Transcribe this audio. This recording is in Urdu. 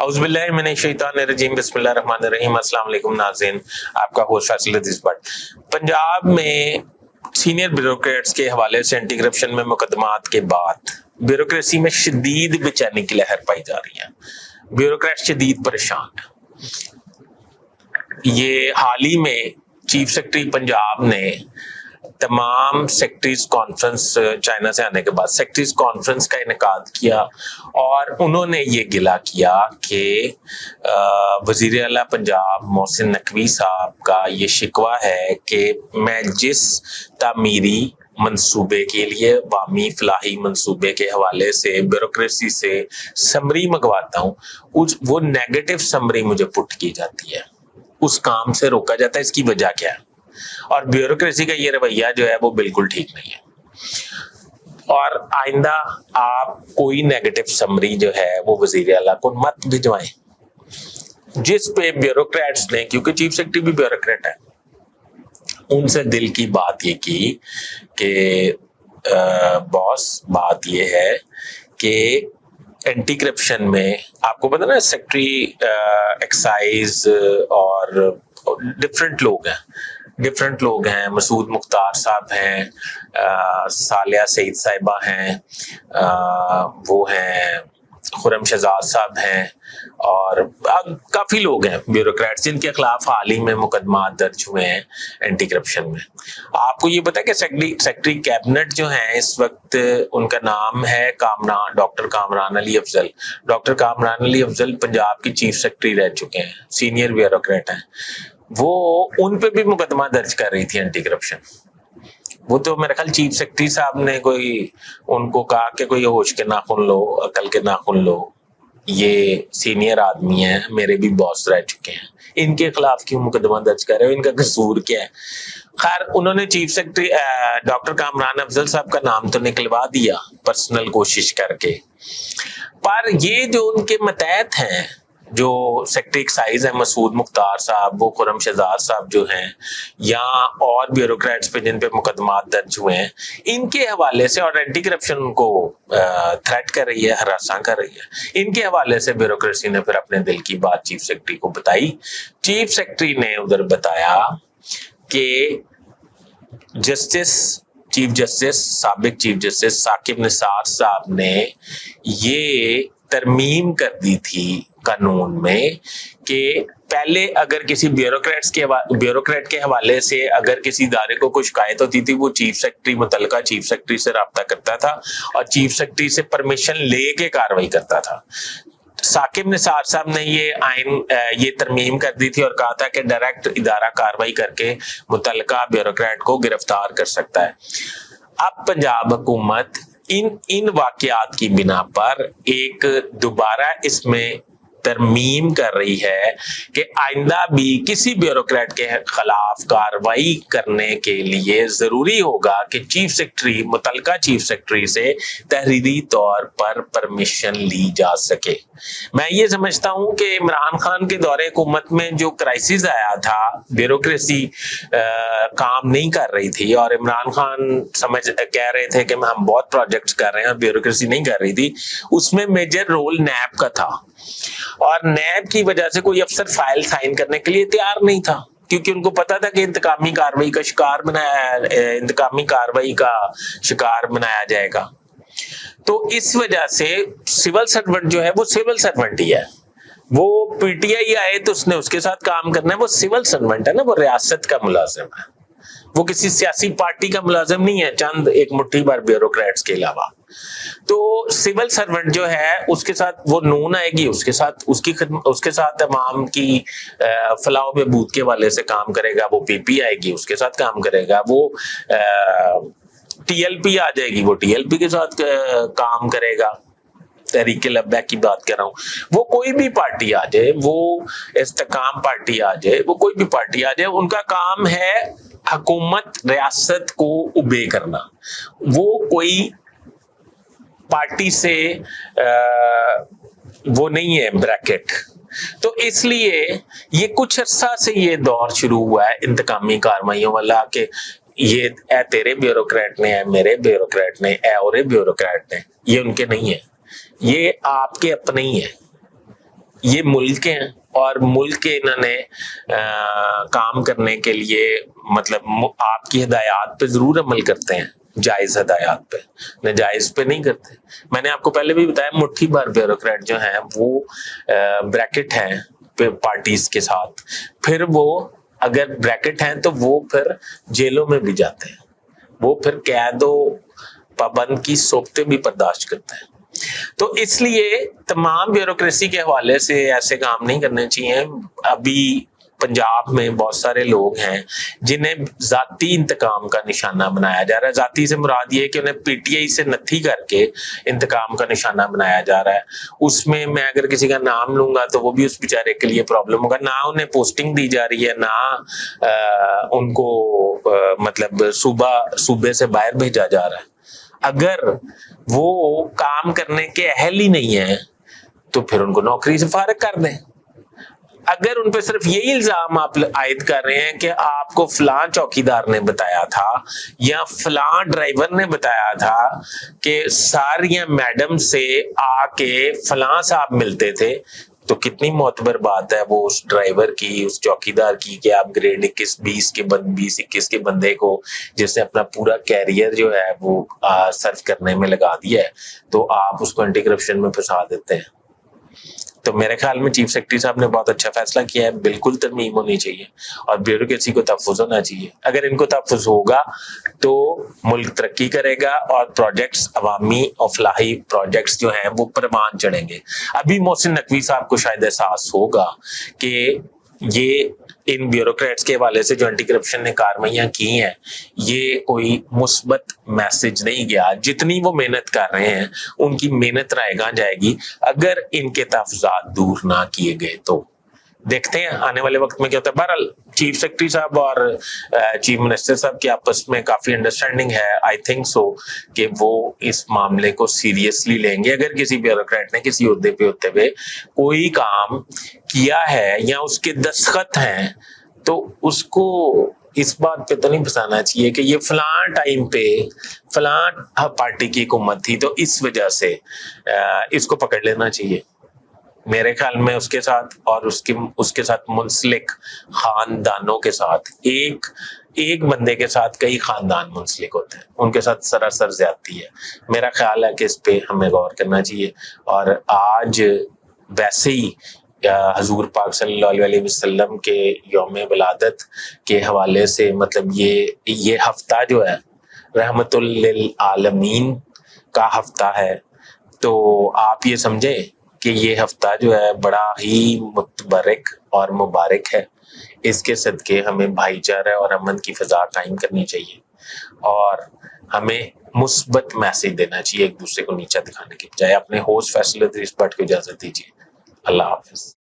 اعوذ باللہ من الشیطان الرجیم بسم اللہ الرحمن الرحیم السلام علیکم ناظرین، آپ کا host Faisal Aziz but. Punjab میں سینئر بیوروکریٹس کے حوالے سے اینٹی کرپشن میں مقدمات کے بعد بیوروکریسی میں شدید بے چینی کی لہر پائی جا رہی ہے۔ بیوروکریٹ شدید پریشان ہے۔ یہ حال ہی میں چیف سیکرٹری پنجاب نے تمام سیکرٹریز کانفرنس چائنا سے آنے کے بعد سیکرٹریز کانفرنس کا انعقاد کیا اور انہوں نے یہ گلہ کیا کہ وزیر اعلیٰ پنجاب محسن نقوی صاحب کا یہ شکوہ ہے کہ میں جس تعمیری منصوبے کے لیے عوامی فلاحی منصوبے کے حوالے سے بیوروکریسی سے سمری منگواتا ہوں، وہ نیگیٹو سمری مجھے پٹ کی جاتی ہے، اس کام سے روکا جاتا ہے۔ اس کی وجہ کیا ہے؟ اور بیوروکریسی کا یہ رویہ جو ہے وہ بالکل ٹھیک نہیں ہے، اور آئندہ آپ کوئی نیگیٹو سمری جو ہے وہ وزیر اعلیٰ کو مت بھجوائیں، جس پہ بیوروکریٹس نے، کیونکہ چیف سیکرٹری بھی بیوروکریٹ ہے، ان سے دل کی بات یہ کی کہ باس بات یہ ہے کہ اینٹی کرپشن میں آپ کو پتا نا سیکرٹری ایکسائز اور ڈفرنٹ لوگ ہیں، مسعود مختار صاحب ہیں، صالحہ سعید صاحبہ ہیں، وہ ہیں خرم شہزاد صاحب ہیں، اور کافی لوگ ہیں بیوروکریٹس جن کے خلاف حال ہی میں مقدمات درج ہوئے ہیں اینٹی کرپشن میں۔ آپ کو یہ پتا ہے کہ سیکرٹری کیبنٹ جو ہیں اس وقت ان کا نام ہے ڈاکٹر کامران علی افضل۔ ڈاکٹر کامران علی افضل پنجاب کی چیف سیکرٹری رہ چکے ہیں، سینئر بیوروکریٹ ہیں، وہ ان پہ بھی مقدمہ درج کر رہی تھی اینٹی کرپشن۔ وہ تو میرا خیال چیف سیکرٹری صاحب نے ان کو کہا کہ کوئی ہوش کے ناخن لو، عقل کے ناخن لو، یہ سینئر آدمی ہیں، میرے بھی باس رہ چکے ہیں، ان کے خلاف کیوں مقدمہ درج کر رہے ہو، ان کا قصور کیا ہے؟ خیر انہوں نے چیف سیکرٹری ڈاکٹر کامران افضل صاحب کا نام تو نکلوا دیا پرسنل کوشش کر کے، پر یہ جو ان کے متحد ہیں، جو سیکرٹری ایکسائز ہیں مسعود مختار صاحب، وہ خرم شہزاد صاحب جو ہیں، یا اور بیوروکریٹس پہ جن پہ مقدمات درج ہوئے ہیں، ان کے حوالے سے، اور اینٹی کرپشن ان کو تھریٹ کر رہی ہے، ہراساں کر رہی ہے، ان کے حوالے سے بیوروکریسی نے پھر اپنے دل کی بات چیف سیکرٹری کو بتائی۔ چیف سیکرٹری نے ادھر بتایا کہ سابق چیف جسٹس ثاقب نثار صاحب نے یہ ترمیم کر دی تھی قانون میں کہ پہلے اگر کسی بیوروکریٹ کے حوالے سے اگر کسی ادارے کو کوئی شکایت ہوتی تھی، وہ متعلقہ چیف سیکرٹری سے رابطہ کرتا تھا اور چیف سیکرٹری سے پرمیشن لے کے کاروائی کرتا تھا۔ ثاقب نثار صاحب نے یہ ترمیم کر دی تھی اور کہا تھا کہ ڈائریکٹ ادارہ کاروائی کر کے متعلقہ بیوروکریٹ کو گرفتار کر سکتا ہے۔ اب پنجاب حکومت ان واقعات کی بنا پر ایک دوبارہ اس میں ترمیم کر رہی ہے کہ آئندہ بھی کسی بیوروکریٹ کے خلاف کاروائی کرنے کے لیے ضروری ہوگا کہ متعلقہ چیف سیکرٹری سے تحریری طور پر پرمیشن لی جا سکے۔ میں یہ سمجھتا ہوں کہ عمران خان کے دور حکومت میں جو کرائسس آیا تھا، بیوروکریسی کام نہیں کر رہی تھی اور عمران خان کہہ رہے تھے کہ ہم بہت پروجیکٹس کر رہے ہیں اور بیوروکریسی نہیں کر رہی تھی، اس میں میجر رول نیب کا تھا، اور نیب کی وجہ سے کوئی افسر فائل سائن کرنے کے لیے تیار نہیں تھا، کیونکہ ان کو پتا تھا کہ انتقامی کاروائی کا شکار بنایا جائے گا۔ تو اس وجہ سے سول سرونٹ جو ہے وہ سول سرونٹ ہی ہے، وہ پی ٹی آئی آئے تو اس نے اس کے ساتھ کام کرنا ہے، وہ سول سرونٹ ہے نا، وہ ریاست کا ملازم ہے، وہ کسی سیاسی پارٹی کا ملازم نہیں ہے، چند ایک مٹھی بھر بیوروکریٹس کے علاوہ۔ تو سول سرونٹ جو ہے اس کے ساتھ وہ نون آئے گی، اس کے ساتھ عوام کی فلاح و بہبود کے حوالے سے کام کرے گا، وہ پی پی آئے گی، اس کے ساتھ کام کرے گا، وہ ٹی ایل پی آ جائے گی، وہ ٹی ایل پی کے ساتھ کام کرے گا، تحریک لبیک کی بات کر رہا ہوں، وہ کوئی بھی پارٹی آ جائے، وہ استحکام پارٹی آ جائے، وہ کوئی بھی پارٹی آ جائے، ان کا کام ہے حکومت ریاست کو اوبے کرنا، وہ کوئی پارٹی سے وہ نہیں ہے بریکٹ۔ تو اس لیے یہ کچھ عرصہ سے یہ دور شروع ہوا ہے انتقامی کارروائیوں والا کہ یہ اے تیرے بیوروکریٹ نے، اے میرے بیوروکریٹ نے، اے اورے بیوروکریٹ نے، یہ ان کے نہیں ہے، یہ آپ کے اپنے ہی ہیں، یہ ملک ہیں اور ملک کے انہوں نے کام کرنے کے لیے مطلب آپ کی ہدایات پہ ضرور عمل کرتے ہیں، جائز ہدایات پہ، ناجائز پہ نہیں کرتے۔ میں نے آپ کو پہلے بھی بتایا مٹھی بھر بیوروکریٹ جو ہیں وہ بریکٹ ہیں پارٹیز کے ساتھ، پھر وہ اگر بریکٹ ہیں تو وہ پھر جیلوں میں بھی جاتے ہیں، وہ پھر قید و پابند کی صورتیں بھی برداشت کرتے ہیں۔ تو اس لیے تمام بیوروکریسی کے حوالے سے ایسے کام نہیں کرنے چاہیے۔ ابھی پنجاب میں بہت سارے لوگ ہیں جنہیں ذاتی انتقام کا نشانہ بنایا جا رہا ہے۔ ذاتی سے مراد یہ ہے کہ انہیں پی ٹی آئی سے نتھی کر کے انتقام کا نشانہ بنایا جا رہا ہے۔ اس میں میں اگر کسی کا نام لوں گا تو وہ بھی اس بیچارے کے لیے پرابلم ہوگا، نہ انہیں پوسٹنگ دی جا رہی ہے، نہ ان کو مطلب صوبے سے باہر بھیجا جا رہا ہے۔ اگر وہ کام کرنے کے اہل ہی نہیں ہیں تو پھر ان کو نوکری سے فارغ کر دیں۔ اگر ان پہ صرف یہی الزام آپ عائد کر رہے ہیں کہ آپ کو فلاں چوکیدار نے بتایا تھا یا فلاں ڈرائیور نے بتایا تھا کہ ساریاں میڈم سے آ کے فلاں صاحب ملتے تھے، تو کتنی معتبر بات ہے وہ اس ڈرائیور کی، اس چوکیدار کی کہ آپ گریڈ 21 کے بندے کو جس نے اپنا پورا کیریئر جو ہے وہ سرو کرنے میں لگا دیا ہے، تو آپ اس کو اینٹی کرپشن میں پھنسا دیتے ہیں۔ تو میرے خیال میں چیف سیکرٹری صاحب نے بہت اچھا فیصلہ کیا ہے، بالکل ترمیم ہونی چاہیے اور بیوروکریسی کو تحفظ ہونا چاہیے۔ اگر ان کو تحفظ ہوگا تو ملک ترقی کرے گا اور پروجیکٹس، عوامی اور فلاحی پروجیکٹس جو ہیں وہ پروان چڑھیں گے۔ ابھی محسن نقوی صاحب کو شاید احساس ہوگا کہ یہ ان بیوروکریٹس کے حوالے سے جو اینٹی کرپشن نے کارروائیاں کی ہیں یہ کوئی مثبت میسج نہیں گیا۔ جتنی وہ محنت کر رہے ہیں ان کی محنت رائے گاں جائے گی اگر ان کے تحفظات دور نہ کیے گئے تو۔ دیکھتے ہیں آنے والے وقت میں کیا ہوتا ہے۔ بہرحال چیف سیکرٹری صاحب اور چیف منسٹر صاحب کی آپس میں کافی انڈرسٹینڈنگ ہے، آئی تھنک سو کہ وہ اس معاملے کو سیریسلی لیں گے۔ اگر کسی بیوروکریٹ نے کسی عہدے پہ ہوتے ہوئے کوئی کام کیا ہے یا اس کے دستخط ہیں تو اس کو اس بات پہ تو نہیں پھنسانا چاہیے کہ یہ فلاں ٹائم پہ فلاں پارٹی کی حکومت تھی تو اس وجہ سے اس کو پکڑ لینا چاہیے۔ میرے خیال میں اس کے ساتھ اور اس کے ساتھ منسلک خاندانوں کے ساتھ ایک بندے کے ساتھ کئی خاندان منسلک ہوتے ہیں، ان کے ساتھ سراسر زیادتی ہے۔ میرا خیال ہے کہ اس پہ ہمیں غور کرنا چاہیے۔ اور آج ویسے ہی حضور پاک صلی اللہ علیہ وسلم کے یوم ولادت کے حوالے سے مطلب یہ ہفتہ جو ہے رحمت للعالمین کا ہفتہ ہے، تو آپ یہ سمجھیں کہ یہ ہفتہ جو ہے بڑا ہی متبرک اور مبارک ہے۔ اس کے صدقے ہمیں بھائی چارہ اور امن کی فضا قائم کرنی چاہیے اور ہمیں مثبت میسج دینا چاہیے ایک دوسرے کو نیچا دکھانے کے بجائے۔ اپنے ہوسٹ فیصل ادریس بٹ کو اجازت دیجیے۔ اللہ حافظ۔